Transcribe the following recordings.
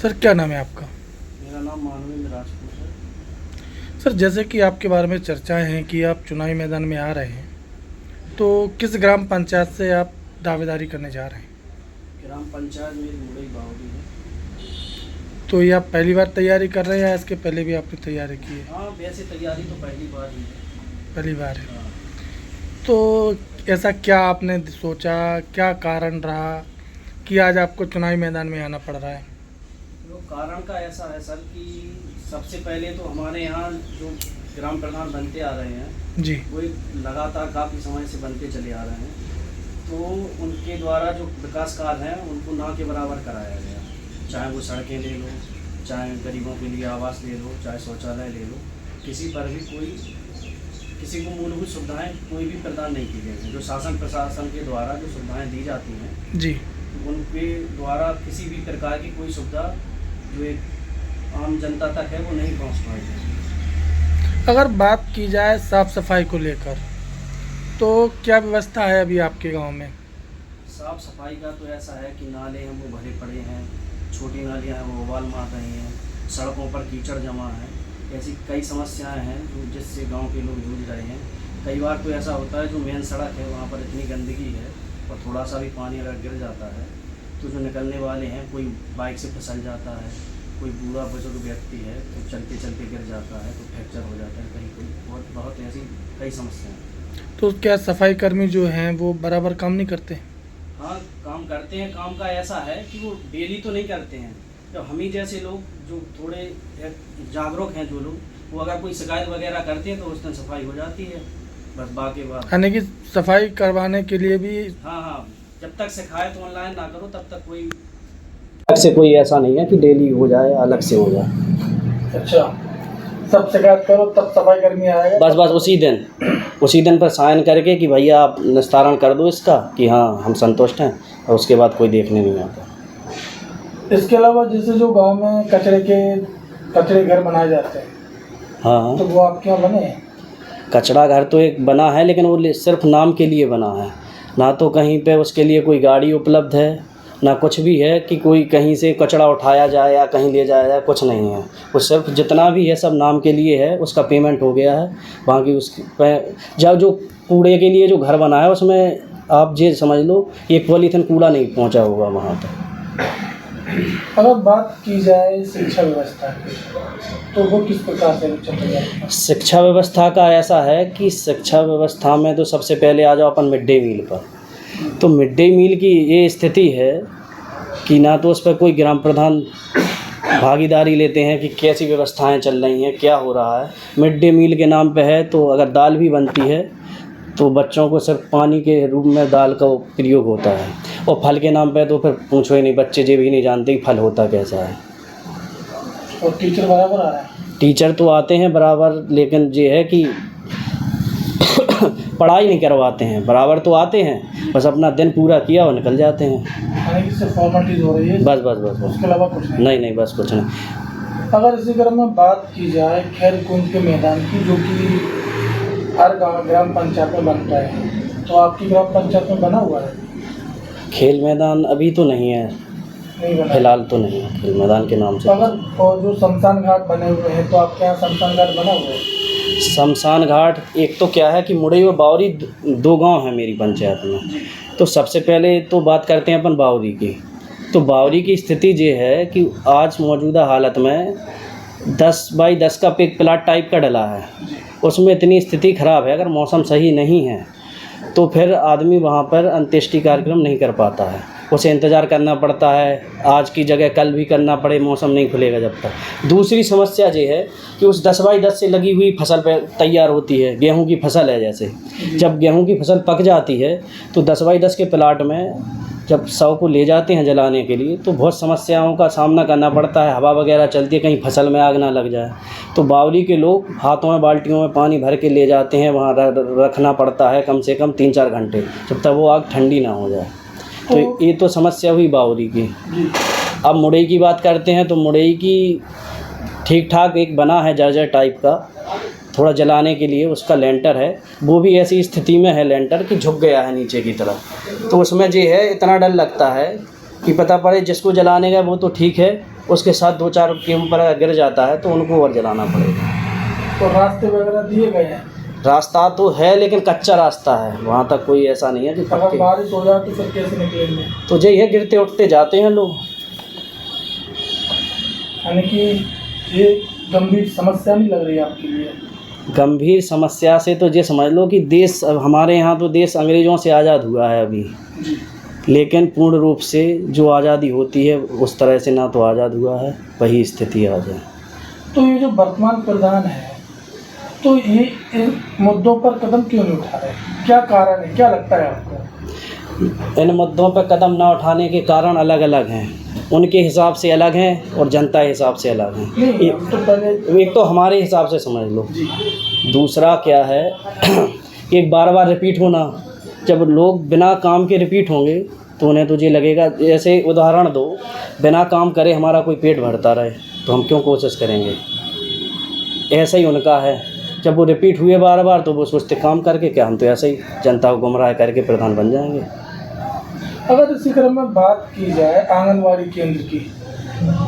Sir क्या नाम है आपका? मेरा नाम मानवेंद्र राजपूत है। सर जैसे कि आपके बारे में चर्चाएं हैं कि आप चुनावी मैदान में आ रहे हैं, तो किस ग्राम पंचायत से आप दावेदारी करने जा रहे हैं? ग्राम पंचायत मेरी मुड़ई बावली है। तो ये आप पहली बार तैयारी कर रहे हैं या इसके पहले भी आपने तैयारी की है? हाँ, वैसे तैयारी तो पहली बार ही है। पहली बार है। हाँ। तो ऐसा क्या आपने सोचा, क्या कारण रहा कि आज आपको चुनावी मैदान में आना पड़ रहा है? तो कारण का ऐसा है सर कि सबसे पहले तो हमारे यहाँ जो ग्राम प्रधान बनते आ रहे हैं जी। वो एक लगातार काफ़ी समय से बनते चले आ रहे हैं, तो उनके द्वारा जो विकास कार्य हैं उनको ना के बराबर कराया गया। चाहे वो सड़कें ले लो, चाहे गरीबों के लिए आवास ले लो, चाहे शौचालय ले लो, किसी पर भी किसी को मूलभूत सुविधाएं कोई भी प्रदान नहीं की गई हैं। जो शासन प्रशासन के द्वारा जो सुविधाएं दी जाती हैं जी। उनके द्वारा किसी भी प्रकार की कोई सुविधा जो एक आम जनता तक है वो नहीं पहुंच पाई है। अगर बात की जाए साफ सफाई को लेकर, तो क्या व्यवस्था है अभी आपके गांव में? साफ सफाई का तो ऐसा है कि नाले हैं वो भरे पड़े हैं, छोटी नालियां हैं वो उबाल मार रही हैं, सड़कों पर कीचड़ जमा है। ऐसी कई समस्याएं हैं जो जिससे गांव के लोग जूझ रहे हैं। कई बार तो ऐसा होता है जो मेन सड़क है वहाँ पर इतनी गंदगी है और थोड़ा सा भी पानी अगर गिर जाता है तो जो निकलने वाले हैं, कोई बाइक से फिसल जाता है, कोई बूढ़ा बुजुर्ग व्यक्ति है तो चलते चलते गिर जाता है तो फ्रैक्चर हो जाता है कहीं कोई, और बहुत ऐसी कई समस्याएं हैं। तो क्या सफाई कर्मी जो हैं वो बराबर काम नहीं करते? हाँ, काम करते हैं। काम का ऐसा है कि वो डेली तो नहीं करते हैं। जब हम ही जैसे लोग जो थोड़े जागरूक हैं जो लोग, वो अगर कोई शिकायत वगैरह करते हैं तो उस दिन सफाई हो जाती है, बस बाकी बात। यानी कि सफाई करवाने के लिए भी? हाँ हाँ, जब तक शिकायत ऑनलाइन ना करो तब तक कोई अलग से कोई ऐसा नहीं है कि डेली हो जाए अलग से हो जाए। अच्छा, सब शिकायत करो तब सफाई कर्मी आएगा? बस उसी दिन पर साइन करके कि भैया आप निस्तारण कर दो इसका, कि हाँ हम संतुष्ट हैं, और उसके बाद कोई देखने नहीं आता। इसके अलावा जैसे जो गांव में कचरे घर बनाए जाते हैं, हाँ, तो वो आपके यहाँ बने हैं? कचरा घर तो एक बना है, लेकिन वो सिर्फ नाम के लिए बना है। ना तो कहीं पे उसके लिए कोई गाड़ी उपलब्ध है, ना कुछ भी है कि कोई कहीं से कचरा उठाया जाए या कहीं ले जाया जाए, कुछ नहीं है। वो सिर्फ जितना भी है सब नाम के लिए है, उसका पेमेंट हो गया है। बाकी उसके जब जो कूड़े के लिए जो घर बना है उसमें आप ये समझ लो एक पॉलीथीन कूड़ा नहीं पहुंचा होगा वहाँ पर। अगर बात की जाए शिक्षा व्यवस्था की, तो वो किस प्रकार से चल रही है? शिक्षा व्यवस्था का ऐसा है कि शिक्षा व्यवस्था में तो सबसे पहले आ जाओ अपन मिड डे मील पर। तो मिड डे मील की ये स्थिति है कि ना तो उस पर कोई ग्राम प्रधान भागीदारी लेते हैं कि कैसी व्यवस्थाएं चल रही हैं, क्या हो रहा है। मिड डे मील के नाम पे है तो अगर दाल भी बनती है तो बच्चों को सिर्फ पानी के रूप में दाल का प्रयोग होता है, और फल के नाम पे तो फिर पूछो ही नहीं, बच्चे ये भी नहीं जानते कि फल होता कैसा है। और टीचर बराबर आ रहे हैं? टीचर तो आते हैं बराबर, लेकिन ये है कि पढ़ाई नहीं करवाते हैं। बराबर तो आते हैं, बस अपना दिन पूरा किया और निकल जाते हैं। यानी कि सिर्फ फॉर्मेलिटीज हो रही है? बस। उसके अलावा कुछ नहीं? नहीं, बस कुछ नहीं। अगर इसी क्रम में बात की जाए खेल कूद के मैदान की, जो कि हर गाँव ग्राम पंचायत में बनता है, तो आपकी ग्राम पंचायत में बना हुआ है? खेल मैदान अभी तो नहीं है, नहीं बना? फिलहाल तो नहीं है खेल मैदान के नाम से। अगर और जो शमशान घाट बने हुए हैं, तो आपके यहाँ शमशान घाट बना हुआ है? शमशान घाट एक तो क्या है कि मुड़ई और बावरी दो गांव हैं मेरी पंचायत में। तो सबसे पहले तो बात करते हैं अपन बावरी की। तो बावरी की स्थिति ये है कि आज मौजूदा हालत में 10 बाई 10 का एक प्लाट टाइप का डला है। उसमें इतनी स्थिति ख़राब है, अगर मौसम सही नहीं है तो फिर आदमी वहाँ पर अंत्येष्टि कार्यक्रम नहीं कर पाता है, उसे इंतज़ार करना पड़ता है। आज की जगह कल भी करना पड़े, मौसम नहीं खुलेगा जब तक। दूसरी समस्या ये है कि उस 10 बाई 10 से लगी हुई फसल पे तैयार होती है, गेहूं की फसल है जैसे, जब गेहूं की फसल पक जाती है तो 10 बाई 10 के प्लाट में जब शव को ले जाते हैं जलाने के लिए तो बहुत समस्याओं का सामना करना पड़ता है। हवा वगैरह चलती है, कहीं फसल में आग ना लग जाए। तो बावली के लोग हाथों में बाल्टियों में पानी भर के ले जाते हैं, वहाँ रखना पड़ता है कम से कम 3-4 घंटे, जब तक वो आग ठंडी ना हो जाए। तो ये तो समस्या हुई बावली की। अब मुड़ई की बात करते हैं तो मुड़ई की ठीक ठाक एक बना है जर्जर टाइप का, थोड़ा जलाने के लिए उसका लेंटर है, वो भी ऐसी स्थिति में है लेंटर कि झुक गया है नीचे की तरफ। तो उसमें ये है, इतना डर लगता है कि पता पड़े जिसको जलाने का वो तो ठीक है, उसके साथ 2-4 के ऊपर अगर गिर जाता है तो उनको और जलाना पड़ेगा। तो रास्ते वगैरह दिए गए हैं? रास्ता तो है लेकिन कच्चा रास्ता है, वहाँ तक कोई ऐसा नहीं है कि अगर पक्के। बारिश हो जाए तो फिर कैसे निकलेंगे? तो यही है, गिरते उठते जाते हैं लोग। यानी कि ये गंभीर समस्या नहीं लग रही आपके लिए? गंभीर समस्या से तो ये समझ लो कि देश, अब हमारे यहाँ तो देश अंग्रेज़ों से आज़ाद हुआ है अभी, जी। लेकिन पूर्ण रूप से जो आज़ादी होती है उस तरह से ना तो आज़ाद हुआ है, वही स्थिति आ जाए। तो ये जो वर्तमान प्रधान है, तो ये इन मुद्दों पर कदम क्यों नहीं उठा रहे? क्या कारण है, क्या लगता है आपको? इन मुद्दों पर कदम ना उठाने के कारण अलग अलग हैं, उनके हिसाब से अलग हैं और जनता के हिसाब से अलग हैं। नहीं, हम तो पहले एक तो हमारे हिसाब से समझ लो, जी दूसरा क्या है कि एक बार बार रिपीट होना, जब लोग बिना काम के रिपीट होंगे तो उन्हें तो ये लगेगा, जैसे उदाहरण दो, बिना काम करे हमारा कोई पेट भरता रहे तो हम क्यों कोशिश करेंगे, ऐसा ही उनका है। जब वो रिपीट हुए बार बार तो वो सोचते काम करके क्या, हम तो ऐसे ही जनता को गुमराह करके प्रधान बन जाएंगे। अगर इसी क्रम में बात की जाए आंगनवाड़ी केंद्र की,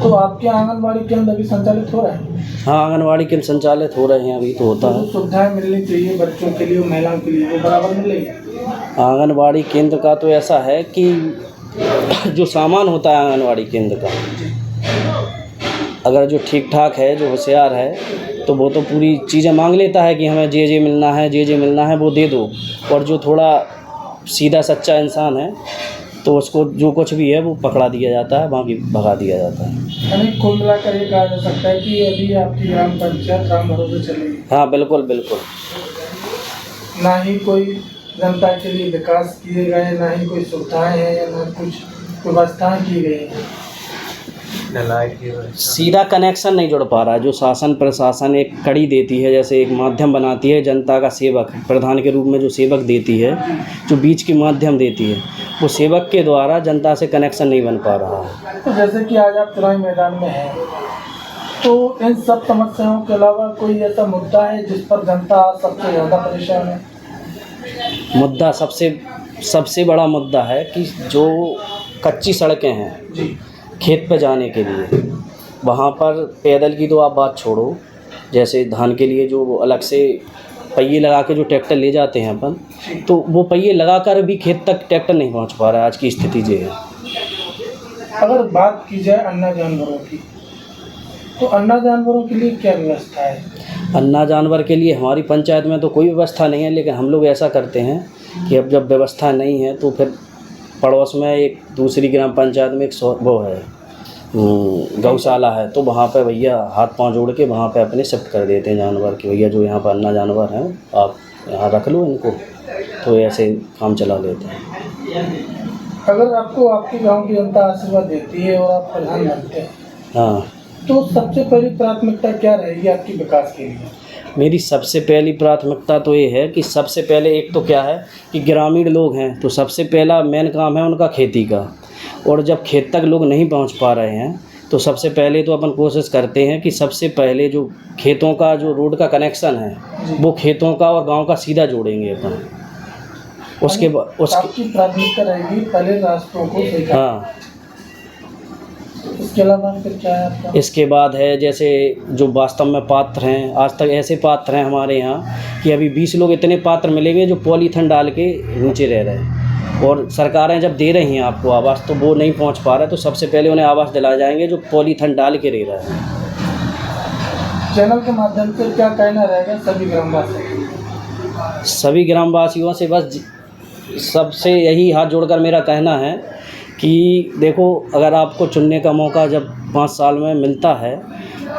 तो आपके आंगनवाड़ी केंद्र अभी संचालित हो रहे हैं? हाँ, आंगनवाड़ी केंद्र संचालित हो रहे हैं, अभी तो होता तो है। जो सुविधाएं मिलनी चाहिए बच्चों के लिए और महिलाओं के लिए, वो बराबर मिल रही है? आंगनवाड़ी केंद्र का तो ऐसा है कि जो सामान होता है आंगनवाड़ी केंद्र का, अगर जो ठीक ठाक है, जो होशियार है, तो वो तो पूरी चीज़ें मांग लेता है कि हमें जे मिलना है, जे मिलना है वो दे दो। और जो थोड़ा सीधा सच्चा इंसान है तो उसको जो कुछ भी है वो पकड़ा दिया जाता है, बाकी भगा दिया जाता है। यानी कुल मिलाकर ये कहा जा सकता है कि अभी आपकी ग्राम पंचायत राम भरोसे चल रही है? हाँ, बिल्कुल बिल्कुल। ना ही कोई जनता के लिए विकास किए गए, ना ही कोई सुविधाएं हैं, या ना कुछ व्यवस्थाएं की गई हैं। सीधा कनेक्शन नहीं जुड़ पा रहा है। जो शासन प्रशासन एक कड़ी देती है, जैसे एक माध्यम बनाती है, जनता का सेवक प्रधान के रूप में जो सेवक देती है, जो बीच के माध्यम देती है, वो सेवक के द्वारा जनता से कनेक्शन नहीं बन पा रहा है। तो जैसे कि आज आप चुनावी मैदान में हैं, तो इन सब समस्याओं के अलावा कोई ऐसा मुद्दा है जिस पर जनता सबसे ज़्यादा परेशान है? मुद्दा सबसे बड़ा मुद्दा है कि जो कच्ची सड़कें हैं जी खेत पे जाने के लिए, वहाँ पर पैदल की तो आप बात छोड़ो, जैसे धान के लिए जो अलग से पहिए लगा के जो ट्रैक्टर ले जाते हैं अपन, तो वो पहिए लगाकर भी खेत तक ट्रैक्टर नहीं पहुँच पा रहा है। आज की स्थिति ये है। अगर बात की जाए अन्ना जानवरों की, तो अन्ना जानवरों के लिए क्या व्यवस्था है? अन्ना जानवर के लिए हमारी पंचायत में तो कोई व्यवस्था नहीं है, लेकिन हम लोग ऐसा करते हैं कि अब जब व्यवस्था नहीं है तो फिर पड़ोस में एक दूसरी ग्राम पंचायत में एक वो है गौशाला है, तो वहाँ पे भैया हाथ पांव जोड़ के वहाँ पे अपने शिफ्ट कर देते हैं जानवर कि भैया जो यहाँ पर अन्ना जानवर हैं आप यहाँ रख लो इनको, तो ऐसे काम चला लेते हैं। अगर आपको आपके गांव की जनता आशीर्वाद देती है और आप प्रधान बनते हैं, हाँ, तो सबसे पहली प्राथमिकता क्या रहेगी आपकी विकास के लिए? मेरी सबसे पहली प्राथमिकता तो ये है कि सबसे पहले एक तो क्या है कि ग्रामीण लोग हैं, तो सबसे पहला मेन काम है उनका खेती का, और जब खेत तक लोग नहीं पहुंच पा रहे हैं तो सबसे पहले तो अपन कोशिश करते हैं कि सबसे पहले जो खेतों का जो रोड का कनेक्शन है वो खेतों का और गांव का सीधा जोड़ेंगे अपन। उसके बाद आपकी प्राथमिकता रहेगी पहले रास्तों को सही करना। हाँ, इसके अलावा फिर क्या है आपका? इसके बाद है जैसे जो वास्तव में पात्र हैं, आज तक ऐसे पात्र हैं हमारे यहाँ कि अभी 20 लोग इतने पात्र मिलेंगे जो पॉलीथीन डाल के नीचे रह रहे हैं, और सरकारें जब दे रही हैं आपको आवास तो वो नहीं पहुँच पा रहा है, तो सबसे पहले उन्हें आवास दिलाए जाएंगे जो पॉलीथीन डाल के रह रहे हैं। चैनल के माध्यम से क्या कहना रहेगा सभी ग्रामवासियों? सभी ग्रामवासियों से बस सबसे यही हाथ जोड़कर मेरा कहना है कि देखो, अगर आपको चुनने का मौका जब 5 साल में मिलता है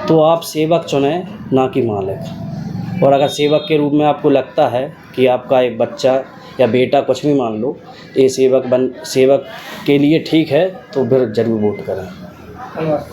तो आप सेवक चुनें, ना कि मालिक। और अगर सेवक के रूप में आपको लगता है कि आपका एक बच्चा या बेटा कुछ भी मान लो ये सेवक के लिए ठीक है, तो फिर ज़रूर वोट करें। धन्यवाद।